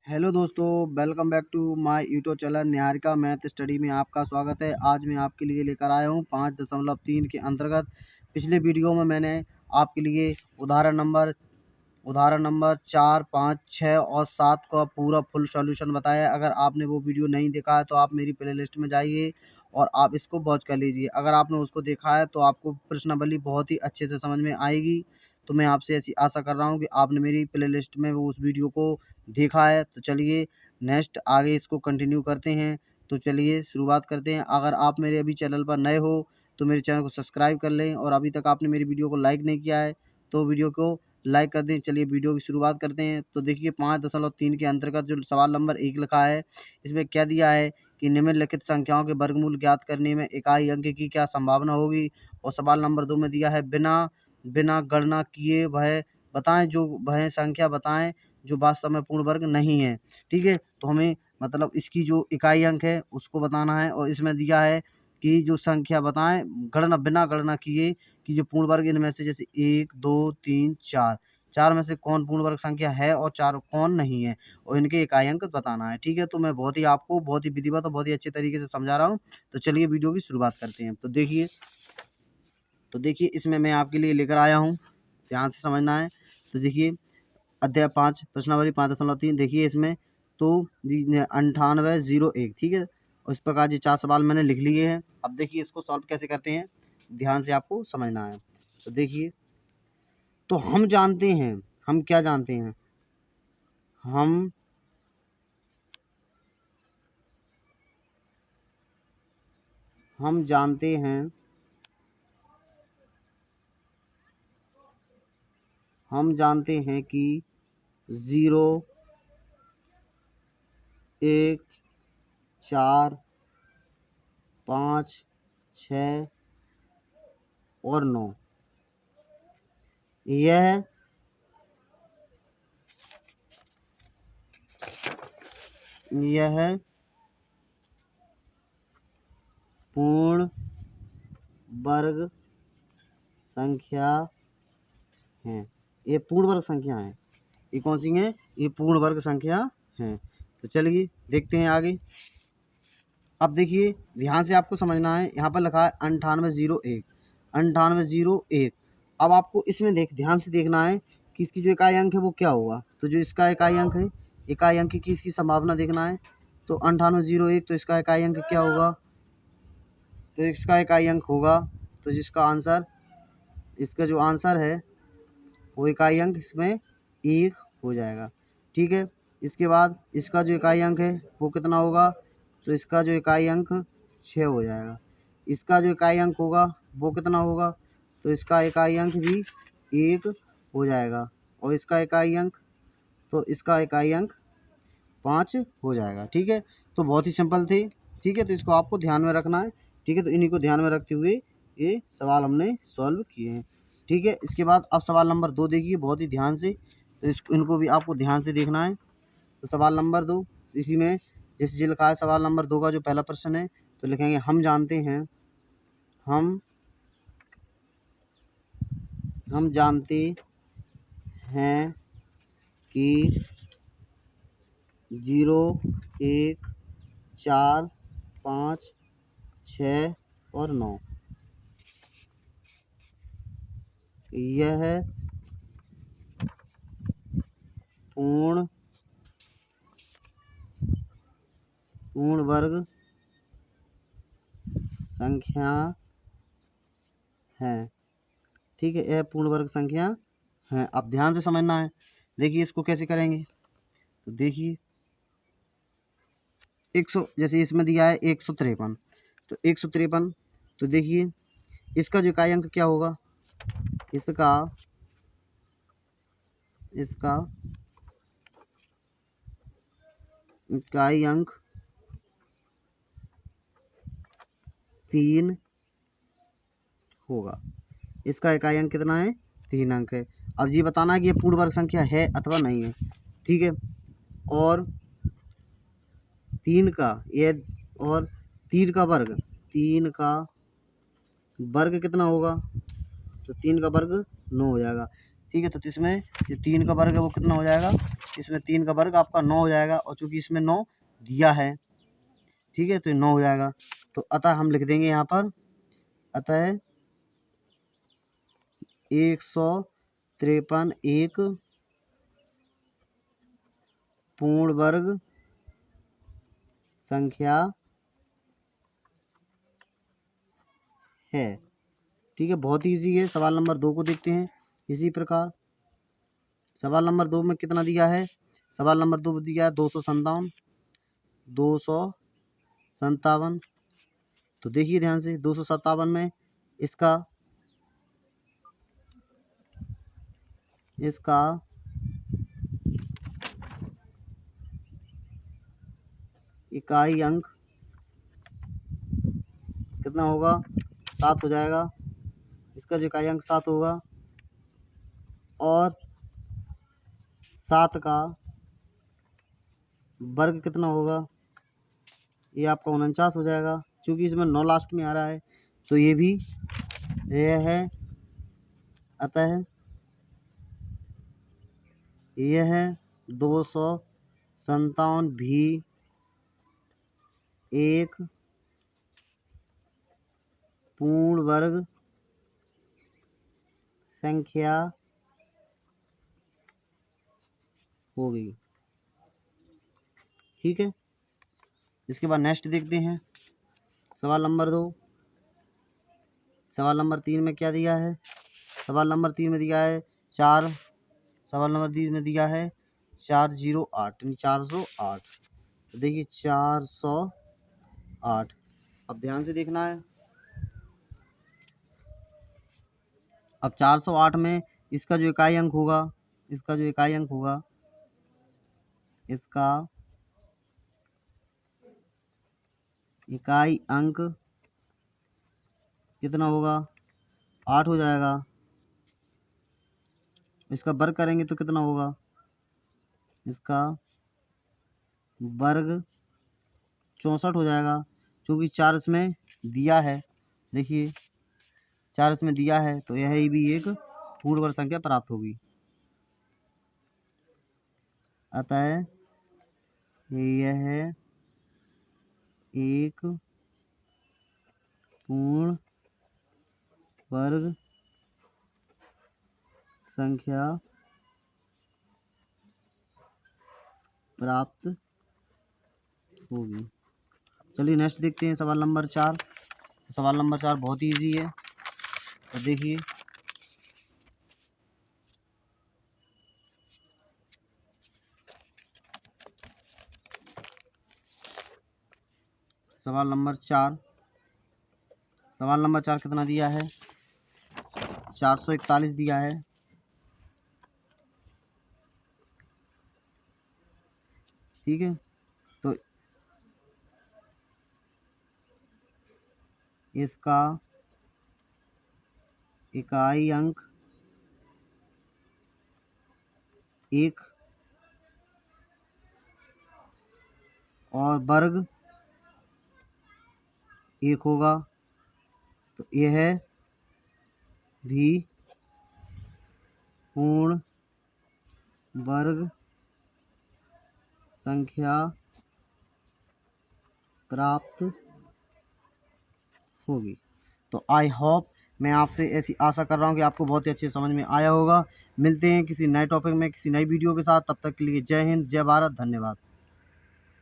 Hello दोस्तों, welcome back to my YouTube channel Niharika math study में आपका स्वागत है। आज मैं आपके लिए लेकर आया हूं 5.3 के अंतर्गत। पिछले वीडियो में मैंने आपके लिए उदाहरण नंबर 4, 5, 6 और 7 का पूरा फुल सॉल्यूशन बताया। अगर आपने वो वीडियो नहीं देखा है तो आप मेरी प्लेलिस्ट में जाइए और आप इसको वॉच कर लीजिए। अगर आपने उसको देखा है तो आपको प्रश्नावली बहुत ही अच्छे से समझ में आएगी। तो मैं आपसे ऐसी आशा कर रहा हूँ कि आपने मेरी प्लेलिस्ट में वो उस वीडियो को देखा है। तो चलिए नेक्स्ट आगे इसको कंटिन्यू करते हैं। तो चलिए शुरुआत करते हैं। अगर आप मेरे अभी चैनल पर नए हो तो मेरे चैनल को सब्सक्राइब कर लें, और अभी तक आपने मेरी वीडियो को लाइक नहीं किया है तो वीडियो को लाइक कर दें। चलिए वीडियो की शुरुआत करते हैं। तो देखिए 5.3 के अंतर्गत जो सवाल नंबर 1 लिखा है, इसमें क्या दिया है कि निम्नलिखित संख्याओं के वर्गमूल ज्ञात करने में इकाई अंक की क्या संभावना होगी। और सवाल नंबर 2 में दिया है बिना गणना किए वह संख्या बताएं जो वास्तव में पूर्ण वर्ग नहीं है। ठीक है, तो हमें मतलब इसकी जो इकाई अंक है उसको बताना है। और इसमें दिया है कि जो संख्या बताएं बिना गणना किए कि जो पूर्ण वर्ग इनमें से जैसे 1, 2, 3, 4 में से कौन पूर्ण वर्ग संख्या है और 4 कौन नहीं है, और इनके इकाई अंक बताना है। ठीक है, तो मैं आपको बहुत ही विधिवत और बहुत ही अच्छे तरीके से समझा रहा हूँ। तो चलिए वीडियो की शुरुआत करते हैं। तो देखिए इसमें मैं आपके लिए लेकर आया हूँ, ध्यान से समझना है। तो देखिए अध्याय 5 प्रश्नावली 5.3 देखिए इसमें तो 9801। ठीक है, और इस प्रकार ये 4 सवाल मैंने लिख लिए हैं। अब देखिए इसको सॉल्व कैसे करते हैं, ध्यान से आपको समझना है। तो देखिए, तो हम जानते हैं, हम क्या जानते हैं, हम जानते हैं, कि 0, 1, 4, 5, 6 और 9 यह पूर्ण वर्ग संख्या हैं। ये पूर्ण वर्ग संख्या है। ये कौन सी है? ये पूर्ण वर्ग संख्या है। तो चलिए देखते हैं आगे। अब देखिए ध्यान से आपको समझना है। यहाँ पर लिखा है 9801, 9801। अब आपको इसमें ध्यान से देखना है कि इसकी जो इकाई अंक है वो क्या होगा। तो जो इसका इकाई अंक है, इकाई अंक की इसकी संभावना देखना है। तो 9801, तो इसका इकाई अंक क्या होगा? तो इसका इकाई अंक होगा, तो जिसका आंसर, इसका जो आंसर है वो इकाई अंक इसमें 1 हो जाएगा। ठीक है, इसके बाद इसका जो इकाई अंक है वो कितना होगा? तो इसका जो इकाई अंक 6 हो जाएगा। इसका जो इकाई अंक होगा वो कितना होगा? तो इसका इकाई अंक भी 1 हो जाएगा। और इसका इकाई अंक, तो इसका इकाई अंक 5 हो जाएगा। ठीक है, तो बहुत ही सिंपल थे। ठीक है, तो इसको आपको ध्यान में रखना है। ठीक है, तो इन्हीं को ध्यान में रखते हुए ये सवाल हमने सॉल्व किए हैं। ठीक है, इसके बाद अब सवाल नंबर 2 देखिए बहुत ही ध्यान से। तो इनको भी आपको ध्यान से देखना है। तो सवाल नंबर 2, इसी में जैसे जो लिखा है सवाल नंबर 2 का जो पहला प्रश्न है, तो लिखेंगे हम जानते हैं, हम जानते हैं कि 0, 1, 4, 5, 6 और 9 यह पूर्ण वर्ग संख्या है। ठीक है, यह पूर्ण वर्ग संख्या है। अब ध्यान से समझना है। देखिए इसको कैसे करेंगे। तो देखिए 100, जैसे इसमें दिया है 153, तो 153, तो देखिए इसका जो इकाई अंक क्या होगा? इसका इकाई अंक 3 होगा। इसका इकाई अंक कितना है? 3 अंक है। अब ये बताना है कि ये पूर्ण वर्ग संख्या है अथवा नहीं है। ठीक है, और 3 का ये, और 3 का वर्ग कितना होगा? तो 3 का वर्ग 9 हो जाएगा। ठीक है। तो इसमें जो 3 का वर्ग है वो कितना हो जाएगा, इसमें 3 का वर्ग आपका 9 हो जाएगा, और चूँकि इसमें 9 दिया है, ठीक है, तो ये 9 हो जाएगा। तो अतः हम लिख देंगे यहाँ पर, अतः 153 एक पूर्ण वर्ग संख्या है। ठीक है, बहुत ईजी है। सवाल नंबर 2 को देखते हैं। इसी प्रकार सवाल नंबर 2 में कितना दिया है, सवाल नंबर 2 दिया है 257। तो देखिए ध्यान से, 257 में इसका इकाई अंक कितना होगा, 7 हो जाएगा। इसका जो इकाई अंक 7 होगा, और 7 का वर्ग कितना होगा, ये आपका 49 हो जाएगा। क्योंकि इसमें 9 लास्ट में आ रहा है, तो ये भी यह है। अतः यह 257 भी एक पूर्ण वर्ग संख्या होगी। ठीक है, इसके बाद नेक्स्ट देखते हैं सवाल नंबर 2। सवाल नंबर 3 में क्या दिया है, सवाल नंबर 3 में दिया है 4, सवाल नंबर 3 में दिया है 408, यानी 408। तो देखिए 408, अब ध्यान से देखना है। अब 408 में इसका जो इकाई अंक होगा, इसका इकाई अंक कितना होगा, 8 हो जाएगा। इसका वर्ग करेंगे तो कितना होगा, इसका वर्ग 64 हो जाएगा। क्योंकि 4 इसमें दिया है, देखिए 4 इसमें दिया है, तो यह भी एक पूर्ण वर्ग संख्या प्राप्त होगी। अतः यह एक पूर्ण वर्ग संख्या प्राप्त होगी। चलिए नेक्स्ट देखते हैं सवाल नंबर 4। सवाल नंबर 4 बहुत ही ईजी है। तो देखिए सवाल नंबर 4 कितना दिया है, 441 दिया है। ठीक है, तो इसका इकाई अंक 1 और वर्ग 1 होगा। तो यह भी पूर्ण वर्ग संख्या प्राप्त होगी। तो आई होप, मैं आपसे ऐसी आशा कर रहा हूँ कि आपको बहुत ही अच्छे समझ में आया होगा। मिलते हैं किसी नए टॉपिक में, किसी नई वीडियो के साथ। तब तक के लिए जय हिंद, जय भारत, धन्यवाद।